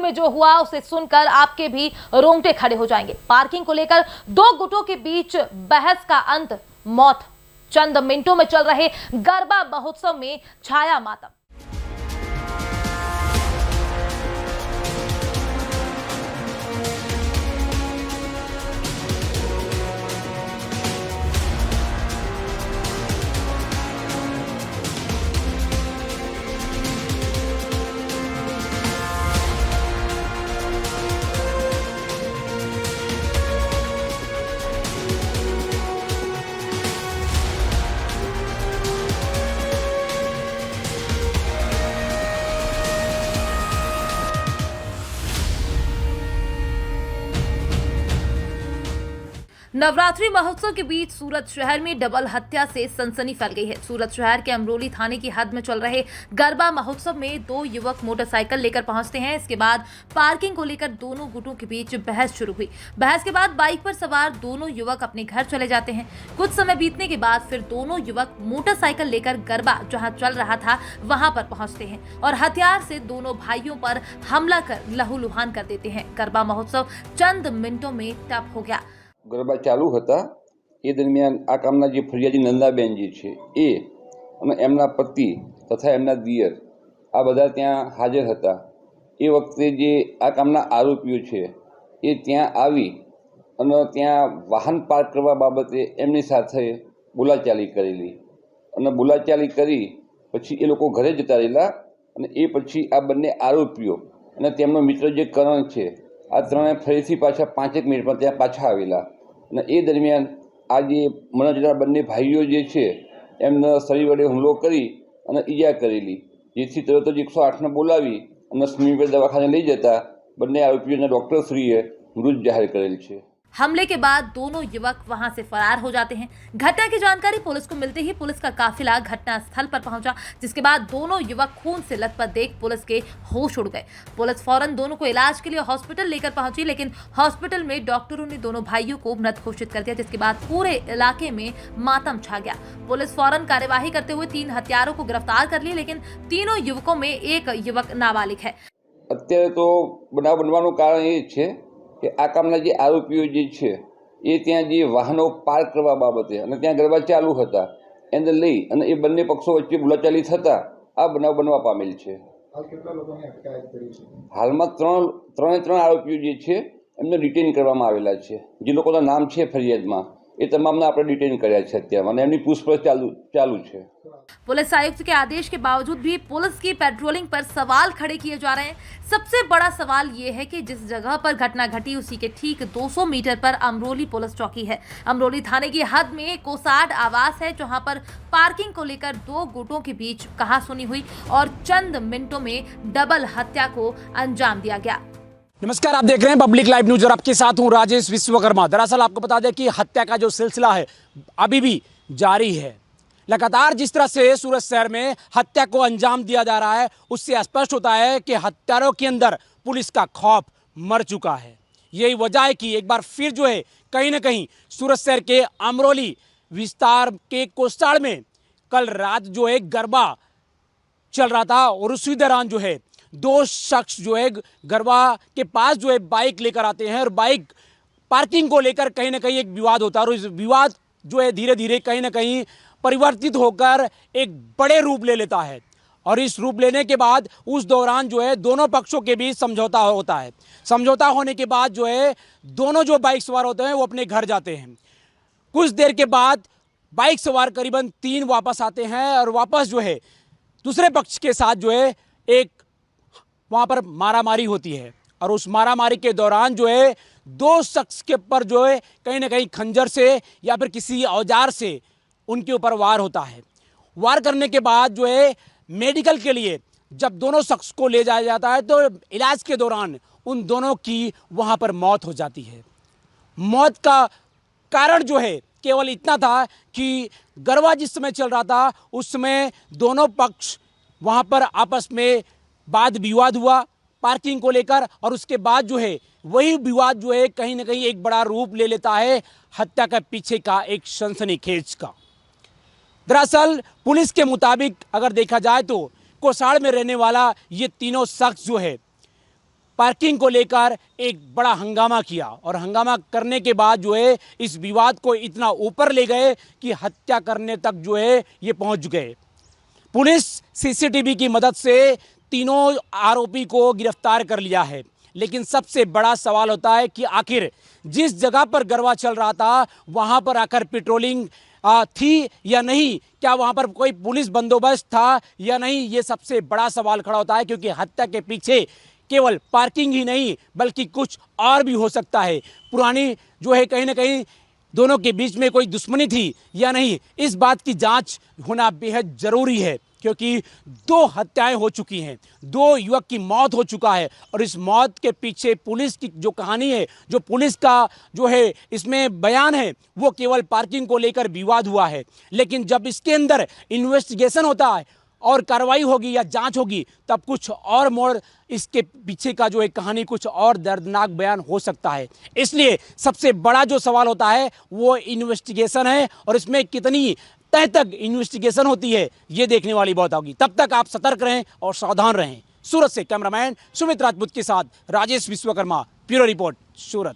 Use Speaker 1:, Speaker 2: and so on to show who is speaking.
Speaker 1: में जो हुआ उसे सुनकर आपके भी रोंगटे खड़े हो जाएंगे। पार्किंग को लेकर दो गुटों के बीच बहस का अंत मौत। चंद मिनटों में चल रहे गरबा महोत्सव में छाया मातम। नवरात्रि महोत्सव के बीच सूरत शहर में डबल हत्या से सनसनी फैल गई है। सूरत शहर के अमरोली थाने की हद में चल रहे गरबा महोत्सव में दो युवक मोटरसाइकिल लेकर पहुंचते हैं। इसके बाद पार्किंग को लेकर दोनों गुटों के बीच बहस शुरू हुई। बहस के बाद बाइक पर सवार दोनों युवक अपने घर चले जाते हैं। कुछ समय बीतने के बाद फिर दोनों युवक मोटरसाइकिल लेकर गरबा जहाँ चल रहा था वहां पर पहुंचते हैं और हथियार से दोनों भाइयों पर हमला कर लहूलुहान कर देते हैं। गरबा महोत्सव चंद मिनटों में टप हो गया।
Speaker 2: गरबा चालू था ये दरमियान आ कामना जे फरियादी नंदाबेनजी छे ए अने एमना पति तथा एमना दियर आ बधा त्यां हाजर हता। ए वखते जे आ कामना आरोपीओ छे ए त्यां आवी अने त्यां वाहन पार्क करवा बाबते एमनी साथे बोलाचाली करेली अने बोलाचाली करी पछी ए लोको घरे जता रहेला अने ए पछी आ बंने आरोपीओ अने तेमनो मित्र जे करण छे आ त्रणेय फरीथी पाछा 5 मिनिट में त्यां पाछा आवेला અને એ દરમિયાન આ જે મનોજના બંને ભાઈઓ જે છે એમને શરીર વડે હુમલો કરી અને ઈજા કરેલી, જેથી તરત જ 108ને બોલાવી અને સમીપે દવાખાને લઈ જતા બંને આરોપીઓને ડૉક્ટરશ્રીએ મૃત જાહેર કરેલ છે।
Speaker 1: हमले के बाद दोनों युवक वहां से फरार हो जाते हैं। घटना की जानकारी पुलिस को मिलते ही पुलिस का काफिला घटना स्थल पर पहुंचा, जिसके बाद दोनों युवक खून से लथपथ देख पुलिस के होश उड़ गए। पुलिस फौरन दोनों को इलाज के लिए हॉस्पिटल लेकर पहुंची, लेकिन हॉस्पिटल में डॉक्टरों ने दोनों भाइयों को मृत घोषित कर दिया, जिसके बाद पूरे इलाके में मातम छा गया। पुलिस फौरन कार्यवाही करते हुए 3 हत्यारों को गिरफ्तार कर लिया, लेकिन तीनों युवकों में एक युवक नाबालिग है।
Speaker 2: અત્યારે તો બનાવ બનવાનું કારણ એ છે કે આ કામના જે આરોપીઓ જે છે એ ત્યાં જે વાહનો પાર્ક કરવા બાબતે અને ત્યાં ગરબા ચાલુ હતા એને લઈ અને એ બંને પક્ષો વચ્ચે બોલાચાલી થતાં આ બનાવ બનવા પામેલ છે। હાલમાં ત્રણે આરોપીઓ જે છે એમને ડિટેન કરવામાં આવેલા છે। જે લોકોના નામ છે ફરિયાદમાં એ તમામને આપણે ડિટેન કર્યા છે અત્યારમાં અને એમની પૂછપરછ ચાલુ છે।
Speaker 1: पुलिस आयुक्त के आदेश के बावजूद भी पुलिस की पेट्रोलिंग पर सवाल खड़े किए जा रहे हैं। सबसे बड़ा सवाल ये है कि जिस जगह पर घटना घटी उसी के ठीक 200 मीटर पर अमरोली पुलिस चौकी है। अमरोली थाने की हद में कोसाड आवास है, जहां पर पार्किंग को लेकर दो गुटों के बीच कहासुनी हुई और चंद मिनटों में डबल हत्या को अंजाम दिया गया।
Speaker 3: नमस्कार, आप देख रहे हैं पब्लिक लाइव न्यूज और आपके साथ हूं राजेश विश्वकर्मा। दरअसल आपको बता दें कि हत्या का जो सिलसिला है अभी भी जारी है। लगातार जिस तरह से सूरत शहर में हत्या को अंजाम दिया जा रहा है उससे स्पष्ट होता है कि हत्यारों के अंदर पुलिस का खौफ मर चुका है। यही वजह है कि एक बार फिर जो है कहीं ना कहीं सूरत शहर के अमरोली विस्तार के कोसाड़ में कल रात जो है गरबा चल रहा था और उसी दौरान जो है 2 शख्स जो है गरबा के पास जो है बाइक लेकर आते हैं और बाइक पार्किंग को लेकर कहीं ना कहीं एक विवाद होता है और इस विवाद जो है धीरे धीरे कहीं ना कहीं परिवर्तित होकर एक बड़े रूप ले लेता है और इस रूप लेने के बाद उस दौरान जो है दोनों पक्षों के बीच समझौता होता है। समझौता होने के बाद जो है दोनों जो बाइक सवार होते हैं वो अपने घर जाते हैं। कुछ देर के बाद बाइक सवार करीबन 3 वापस आते हैं और वापस जो है दूसरे पक्ष के साथ जो है एक वहाँ पर मारामारी होती है और उस मारामारी के दौरान जो है 2 शख्स के ऊपर जो है कहीं ना कहीं खंजर से या फिर किसी औजार से उनके ऊपर वार होता है। वार करने के बाद जो है मेडिकल के लिए जब दोनों शख्स को ले जाया जाता है तो इलाज के दौरान उन दोनों की वहाँ पर मौत हो जाती है। मौत का कारण जो है केवल इतना था कि गरबा जिस समय चल रहा था उस समय दोनों पक्ष वहाँ पर आपस में वाद विवाद हुआ पार्किंग को लेकर और उसके बाद जो है वही विवाद जो है कहीं ना कहीं एक बड़ा रूप ले लेता है हत्या के पीछे का एक सनसनीखेज का। दरअसल पुलिस के मुताबिक अगर देखा जाए तो कोसाड़ में रहने वाला ये तीनों शख्स जो है पार्किंग को लेकर एक बड़ा हंगामा किया और हंगामा करने के बाद जो है इस विवाद को इतना ऊपर ले गए कि हत्या करने तक जो है ये पहुंच गए। पुलिस सीसीटीवी की मदद से तीनों आरोपी को गिरफ्तार कर लिया है, लेकिन सबसे बड़ा सवाल होता है कि आखिर जिस जगह पर गरबा चल रहा था वहां पर आकर पेट्रोलिंग थी या नहीं, क्या वहां पर कोई पुलिस बंदोबस्त था या नहीं, ये सबसे बड़ा सवाल खड़ा होता है। क्योंकि हत्या के पीछे केवल पार्किंग ही नहीं बल्कि कुछ और भी हो सकता है। पुरानी जो है कहीं ना कहीं दोनों के बीच में कोई दुश्मनी थी या नहीं, इस बात की जांच होना बेहद जरूरी है। क्योंकि 2 हत्याएं हो चुकी हैं, 2 युवक की मौत हो चुका है और इस मौत के पीछे पुलिस की जो कहानी है, जो पुलिस का जो है इसमें बयान है, वो केवल पार्किंग को लेकर विवाद हुआ है। लेकिन जब इसके अंदर इन्वेस्टिगेशन होता है और कार्रवाई होगी या जांच होगी तब कुछ और मोड़, इसके पीछे का जो है कहानी कुछ और दर्दनाक बयान हो सकता है। इसलिए सबसे बड़ा जो सवाल होता है वो इन्वेस्टिगेशन है और इसमें कितनी तह तक इन्वेस्टिगेशन होती है ये देखने वाली बात होगी। तब तक आप सतर्क रहें और सावधान रहें। सूरत से कैमरामैन सुमित राजपूत के साथ राजेश विश्वकर्मा, ब्यूरो रिपोर्ट, सूरत।